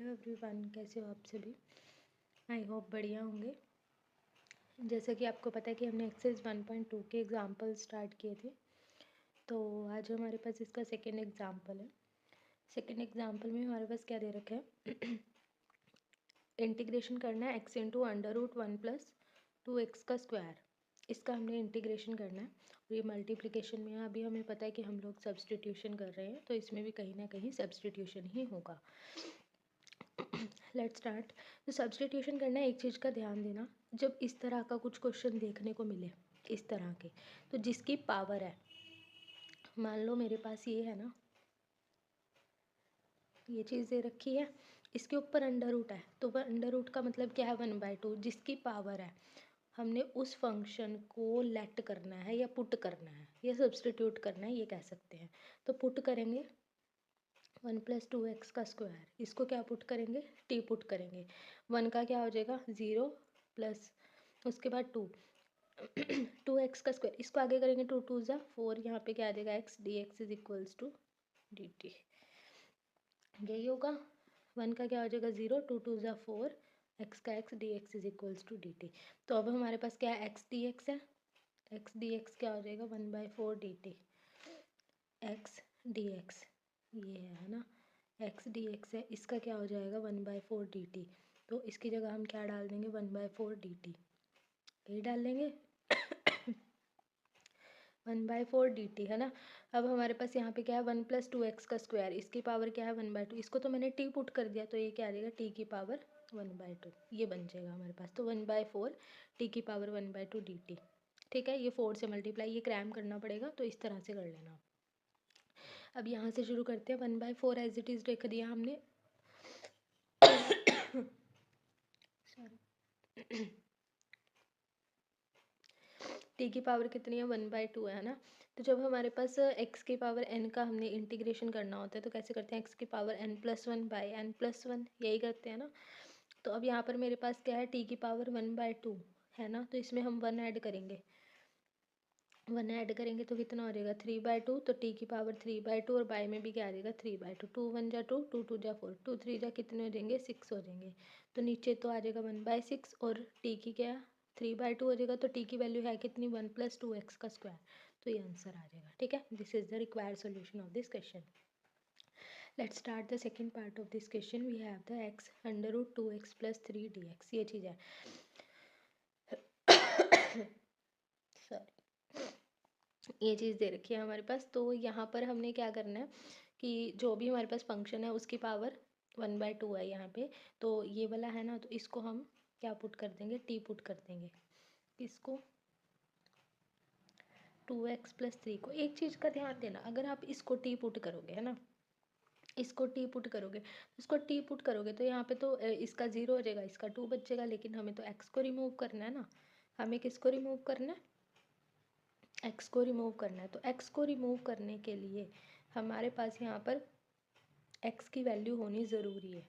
Hello everyone, कैसे हो आप सभी। आई होप बढ़िया होंगे। जैसा कि आपको पता है कि हमने एक्सरसाइज 1.2 के एग्जाम्पल स्टार्ट किए थे, तो आज हमारे पास इसका सेकेंड एग्जाम्पल है। सेकेंड एग्जाम्पल में हमारे पास क्या दे रखा है इंटीग्रेशन करना है x इंटू √1 + 2x का स्क्वायर। इसका हमने इंटीग्रेशन करना है और ये मल्टीप्लिकेशन में है। अभी हमें पता है कि हम लोग सब्सटीट्यूशन कर रहे हैं, तो इसमें भी कहीं ना कहीं सब्सटीट्यूशन ही होगा। Let's start. तो सब्सटीट्यूशन करना है, एक चीज़ का ध्यान देना, जब इस तरह का कुछ क्वेश्चन देखने को मिले इस तरह के, तो जिसकी पावर है, मान लो मेरे पास ये है ना, ये चीज़ दे रखी है, इसके ऊपर अंडर रूट है, तो वह अंडर रूट का मतलब क्या है 1/2, जिसकी पावर है। हमने उस फंक्शन को लेट करना है या पुट करना है या सब्सटीट्यूट करना है, ये कह सकते हैं। तो पुट करेंगे 1 + 2x का स्क्वायर, इसको क्या पुट करेंगे, टी पुट करेंगे। 1 का क्या हो जाएगा 0 प्लस उसके बाद 2 2x का स्क्वायर, इसको आगे करेंगे 2 2 ज़ा 4, यहाँ पे क्या आ जाएगा x dx is equals to dt। यही होगा। 1 का क्या हो जाएगा 0, 2 2 ज़ा 4, x का x dx is equals to dt। तो अब हमारे पास क्या है x dx है, x dx क्या हो जाएगा 1/4 dt। x dx ये है ना, x dx है, इसका क्या हो जाएगा 1/4 dt। तो इसकी जगह हम क्या डाल देंगे 1/4 dt, यही डाल लेंगे 1/4 dt है ना। अब हमारे पास यहाँ पे क्या है 1 + 2x का स्क्वायर, इसकी पावर क्या है 1/2, इसको तो मैंने t पुट कर दिया, तो ये क्या आ जाएगा t की पावर 1/2, ये बन जाएगा हमारे पास। तो 1/4 t की पावर 1/2 dt। ठीक है, ये 4 से मल्टीप्लाई, ये क्रैम करना पड़ेगा, तो इस तरह से कर लेना। अब यहाँ से शुरू करते हैं। 1/4 एज इट इज़ लिख दिया हमने सॉरी टी की पावर कितनी है 1/2 है ना। तो जब हमारे पास x की पावर n का हमने इंटीग्रेशन करना होता है, तो कैसे करते हैं, x की पावर n+1/n+1, यही करते हैं ना। तो अब यहाँ पर मेरे पास क्या है t की पावर 1/2 है ना, तो इसमें हम 1 ऐड करेंगे। 1 ऐड करेंगे तो कितना हो जाएगा 3/2, तो t की पावर 3/2 और बाय में भी क्या आ जाएगा 3/2। 2 1 जा 2, 2 2 जा 4, 2 3 जा कितने हो जाएंगे 6 हो जाएंगे। तो नीचे तो आ जाएगा 1/6 और t की क्या 3/2 हो जाएगा, तो t की वैल्यू है कितनी 1 + 2x का स्क्वायर। तो ये आंसर आ जाएगा। ठीक है, this is the required solution of this question. Let's start the second part of this question. We have the x √2x + 3 dx, ये चीज़ है सॉरी, ये चीज़ दे रखी है हमारे पास। तो यहाँ पर हमने क्या करना है कि जो भी हमारे पास फंक्शन है उसकी पावर 1/2 है यहाँ पे, तो ये वाला है ना, तो इसको हम क्या पुट कर देंगे टी पुट कर देंगे। इसको 2x + 3 को, एक चीज़ का ध्यान देना, अगर आप इसको टी पुट करोगे है ना, इसको टी पुट करोगे, इसको टी पुट करोगे तो यहाँ पे तो इसका 0 हो जाएगा, इसका 2 बचेगा, लेकिन हमें तो x को रिमूव करना है ना। हमें किसको रिमूव करना है, x को रिमूव करना है। तो x को रिमूव करने के लिए हमारे पास यहाँ पर x की वैल्यू होनी ज़रूरी है।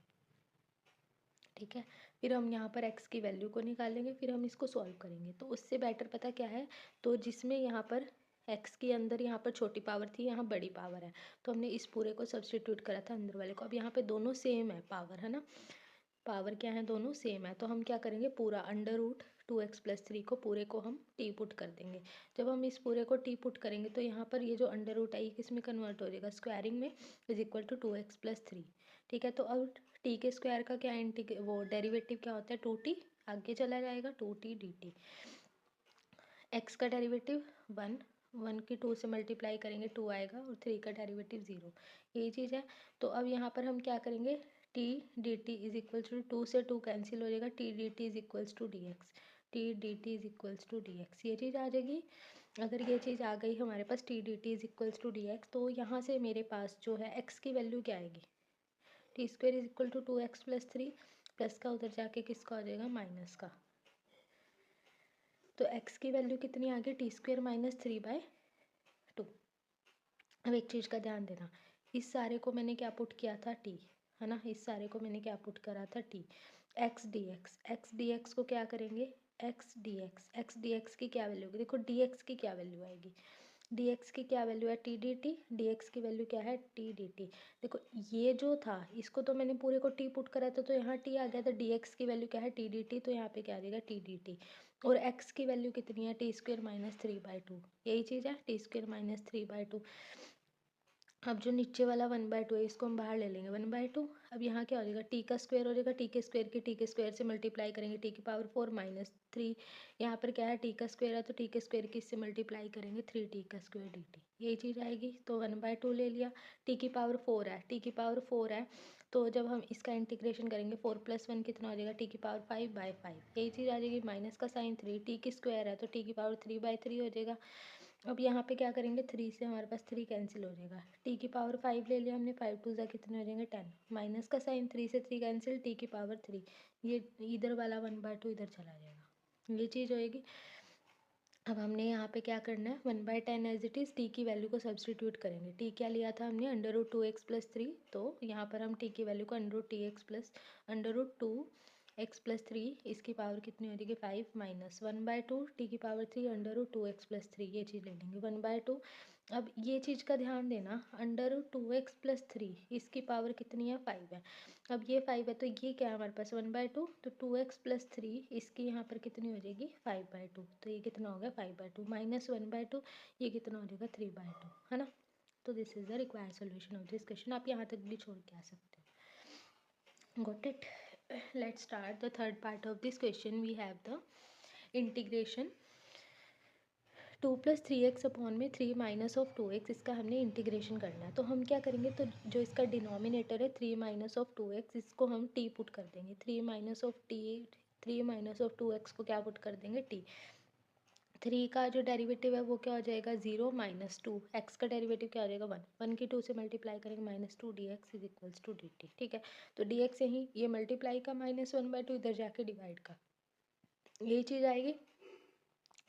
ठीक है, फिर हम यहाँ पर x की वैल्यू को निकालेंगे, फिर हम इसको सॉल्व करेंगे। तो उससे बेटर पता क्या है, तो जिसमें यहाँ पर x के अंदर यहाँ पर छोटी पावर थी, यहाँ बड़ी पावर है, तो हमने इस पूरे को सब्सटीट्यूट करा था अंदर वाले को। अब यहाँ पे दोनों सेम है पावर है ना, पावर क्या है दोनों सेम है, तो हम क्या करेंगे पूरा √2x + 3 को पूरे को हम टी पुट कर देंगे। जब हम इस पूरे को टी पुट करेंगे तो यहाँ पर ये जो अंडर रूट है ये किस में कन्वर्ट हो जाएगा स्क्वायरिंग में, इज इक्वल टू 2x + 3। ठीक है, तो अब टी के स्क्वायर का क्या वो डेरिवेटिव क्या होता है 2t, आगे चला जाएगा 2t dt। x का डेरिवेटिव 1, 1 की 2 से मल्टीप्लाई करेंगे 2 आएगा, और 3 का डेरिवेटिव 0, यही चीज़ है। तो अब यहाँ पर हम क्या करेंगे t dt is equals to 2 से 2 कैंसिल हो जाएगा, t dt is equals to dx, t dt is equals to dx, ये चीज़ आ जाएगी। अगर ये चीज़ आ गई हमारे पास t dt is equals to dx, तो यहाँ से मेरे पास जो है x की वैल्यू क्या आएगी, t² is equal to 2x + 3, plus का उधर जाके किसका हो जाएगा माइनस का। तो x की वैल्यू कितनी आ गई t² - 3/2। अब एक चीज़ का ध्यान देना, इस सारे को मैंने क्या पुट किया था t है ना, इस सारे को मैंने क्या पुट करा था t। x dx को क्या करेंगे x dx की क्या वैल्यू होगी, देखो dx की क्या वैल्यू आएगी, dx की क्या वैल्यू है t dt, dx की वैल्यू क्या है t dt। देखो ये जो था इसको तो मैंने पूरे को t पुट करा था तो यहाँ t आ गया, तो dx की वैल्यू क्या है t dt, तो यहाँ पे क्या आ जाएगा t dt। और x की वैल्यू कितनी है टी स्क्वेयर माइनस 3/2, यही चीज़ है टी स्क्वेयर माइनस 3/2। अब जो नीचे वाला 1/2 है इसको हम बाहर ले लेंगे 1/2। अब यहाँ क्या हो जाएगा टी का स्क्वायर हो जाएगा, टी के स्क्वायर से मल्टीप्लाई करेंगे टी की पावर 4 माइनस 3। यहाँ पर क्या है टी का स्क्वायर है तो टी के स्क्वायर की इससे मल्टीप्लाई करेंगे 3t का स्क्वायर dt, यही चीज़ आएगी। तो 1/2 ले लिया, टी की पावर 4 है, टी की पावर 4 है तो जब हम इसका इंटीग्रेशन करेंगे 4+1 कितना हो जाएगा टी की पावर 5/5, यही चीज़ आ जाएगी। माइनस का साइन 3, टी की स्क्वायर है तो टी की पावर 3/3 हो जाएगा। अब यहाँ पे क्या करेंगे 3 से हमारे पास 3 कैंसिल हो जाएगा, टी की पावर 5 ले लिया हमने, 5 2 कितने हो जाएंगे 10, माइनस का साइन 3 से 3 कैंसिल, टी की पावर 3, ये इधर वाला 1/2 इधर चला जाएगा, ये चीज़ होएगी। अब हमने यहाँ पे क्या करना है 1/10 एज इट इज़ टी की वैल्यू को सब्सटीट्यूट करेंगे। टी क्या लिया था हमने √2x+3, तो यहाँ पर हम टी की वैल्यू को √2x+3 इसकी पावर कितनी हो जाएगी 5 माइनस 1/2 टी की पावर 3 √2x+3, ये चीज़ ले लेंगे 1/2। अब ये चीज़ का ध्यान देना √2x+3 इसकी पावर कितनी है 5 है। अब ये 5 है तो ये क्या है हमारे पास 1/2, तो 2x+3 इसकी यहाँ पर कितनी हो जाएगी 5/2, तो ये कितना हो गया 5/2 माइनस 1/2, ये कितना हो जाएगा 3/2, है ना। तो this is the required solution of this question, आप यहाँ तक भी छोड़ के आ सकते हो। Got it. Let's start the third part of this question. We have the integration 2+3x/3 minus of 2x, इसका हमने इंटीग्रेशन करना है। तो हम क्या करेंगे, तो जो इसका डिनोमिनेटर है 3 माइनस ऑफ 2x इसको हम t पुट कर देंगे, 3 माइनस ऑफ 2x को क्या पुट कर देंगे t। 3 का जो डेरिवेटिव है वो क्या हो जाएगा 0 माइनस 2, एक्स का डेरिवेटिव क्या हो जाएगा 1, 1 की 2 से मल्टीप्लाई करेंगे -2 dx is equals to dt, ठीक है। तो dx यहीं ये मल्टीप्लाई का -1/2 इधर जाके डिवाइड का, यही चीज़ आएगी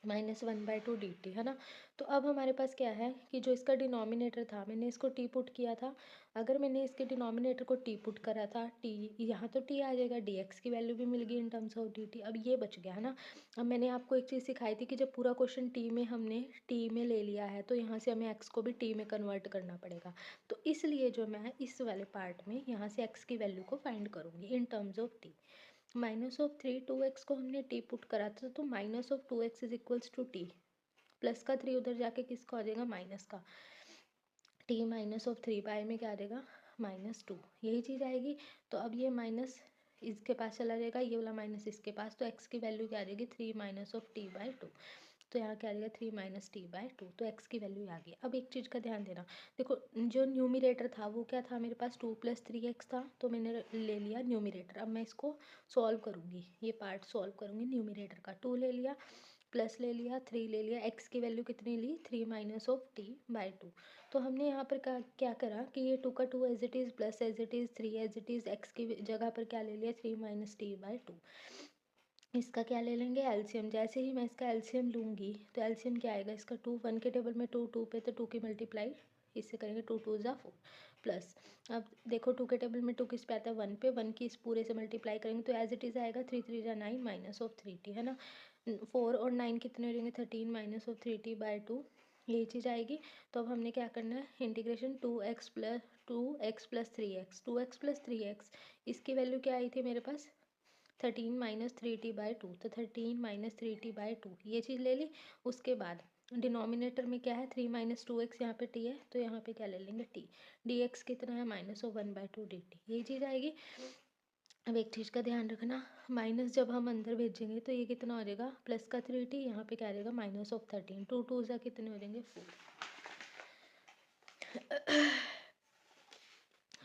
-1/2 dt, है ना। तो अब हमारे पास क्या है कि जो इसका डिनोमिनेटर था मैंने इसको टी पुट किया था, अगर मैंने इसके डिनोमिनेटर को टी पुट करा था टी, यहाँ तो टी आ जाएगा, dx की वैल्यू भी मिल गई इन टर्म्स ऑफ dt। अब ये बच गया है ना। अब मैंने आपको एक चीज़ सिखाई थी कि जब पूरा क्वेश्चन टी में हमने टी में ले लिया है तो यहाँ से हमें एक्स को भी टी में कन्वर्ट करना पड़ेगा। तो इसलिए जो मैं इस वाले पार्ट में यहाँ से एक्स की वैल्यू को फाइंड करूँगी in terms of T. -3 2x को हमने टी पुट करा था तो -2x is equals to t, plus का 3 उधर जाके किसका हो जाएगा माइनस का, t -3 में क्या आ जाएगा -2, यही चीज़ आएगी। तो अब ये माइनस इसके पास चला जाएगा, ये वाला माइनस इसके पास, तो x की वैल्यू क्या आ जाएगी 3 -t/2, तो यहाँ क्या आ जाएगा 3 - t/2, तो x की वैल्यू आ गई। अब एक चीज़ का ध्यान देना, देखो जो न्यूमिरेटर था वो क्या था मेरे पास 2+3x था, तो मैंने ले लिया न्यूमिरेटर। अब मैं इसको सॉल्व करूँगी, ये पार्ट सॉल्व करूँगी, न्यूमिरेटर का 2 ले लिया, प्लस ले लिया, 3 ले लिया, x की वैल्यू कितनी ली 3 -t/2। तो हमने यहाँ पर क्या करा कि ये 2 का 2 as it is, plus as it is, 3 as it is, x की जगह पर क्या ले लिया 3 - t/2। इसका क्या ले लेंगे एलसीएम, जैसे ही मैं इसका एलसीएम लूँगी तो एलसीएम क्या आएगा इसका 2, 1 के टेबल में 2, 2 पे तो 2 की मल्टीप्लाई इससे करेंगे, 2 2 ज़ा 4 प्लस, अब देखो 2 के टेबल में 2 किस पे आता है 1 पे, 1 की इस पूरे से मल्टीप्लाई करेंगे तो एज इट इज़ आएगा 3 3 ज़ा 9 माइनस ऑफ 3t, है ना। 4 और 9 कितने हो जाएंगे 13 माइनस ऑफ 3t/2, यही चीज़ आएगी। तो अब हमने क्या करना है इंटीग्रेशन 2x+3x इसकी वैल्यू क्या आई थी मेरे पास 13 - 3t/2, तो 13 - 3t/2 ये चीज़ ले ली। उसके बाद डिनोमिनेटर में क्या है 3 - 2x, यहाँ पे t है तो यहाँ पे क्या ले लेंगे t, dx कितना है -1/2 dt, यही चीज़ आएगी। अब एक चीज़ का ध्यान रखना, माइनस जब हम अंदर भेजेंगे तो ये कितना हो जाएगा प्लस का 3t, यहाँ पे क्या आ जाएगा -13, 2 2 ज़ा कितने हो जाएंगे 4,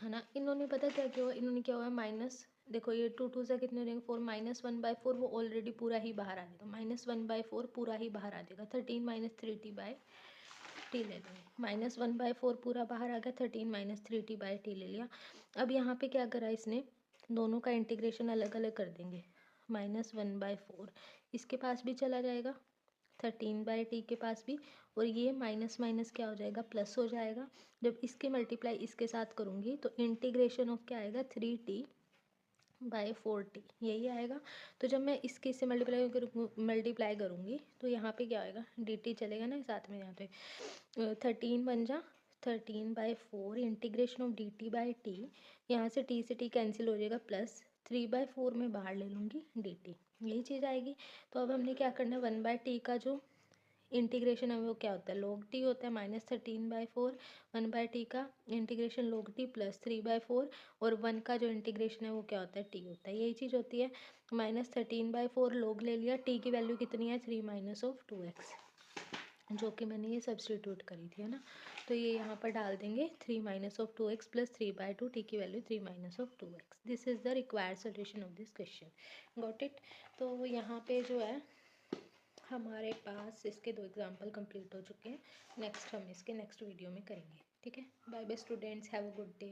है ना। इन्होंने पता क्या किया हुआ, इन्होंने क्या हुआ माइनस, देखो ये 2 2 से कितने हो जाएंगे 4, -1/4 वो ऑलरेडी पूरा ही बाहर आ जाएगा, -1/4 पूरा ही बाहर आ जाएगा, 13 - 3t/t ले लेंगे, -1/4 पूरा बाहर आ गया, 13 - 3t/t ले लिया। अब यहाँ पे क्या करा इसने, दोनों का इंटीग्रेशन अलग अलग कर देंगे, -1/4 इसके पास भी चला जाएगा, 13/t के पास भी, और ये माइनस माइनस क्या हो जाएगा प्लस हो जाएगा। जब इसकी मल्टीप्लाई इसके साथ करूँगी तो इंटीग्रेशन ऑफ क्या आएगा 3t बाय 40 यही आएगा। तो जब मैं इसके से मल्टीप्लाई करूँगी तो यहाँ पे क्या आएगा, डी टी चलेगा ना साथ में, यहाँ पे 13 बन जा 13/4 integration of D T by T, यहाँ से टी कैंसिल हो जाएगा, प्लस 3/4 में बाहर ले लूँगी डी टी, यही चीज़ आएगी। तो अब हमने क्या करना है, 1/t का जो इंटीग्रेशन है वो क्या होता है, log t होता है, -13/4, 1/t का इंटीग्रेशन log t प्लस 3/4, और 1 का जो इंटीग्रेशन है वो क्या होता है, t होता है, यही चीज़ होती है। -13/4 log ले लिया, t की वैल्यू कितनी है 3 माइनस ऑफ 2x, जो कि मैंने ये सब्सटीट्यूट करी थी, है ना। तो ये यहाँ पर डाल देंगे 3 minus of 2x plus 3/2, T की value 3 minus of 2x। This is the required solution of this question, got it. तो यहाँ पे जो है हमारे पास इसके 2 एग्जाम्पल कंप्लीट हो चुके हैं। नेक्स्ट हम इसके नेक्स्ट वीडियो में करेंगे, ठीक है। Bye bye students, have a good day.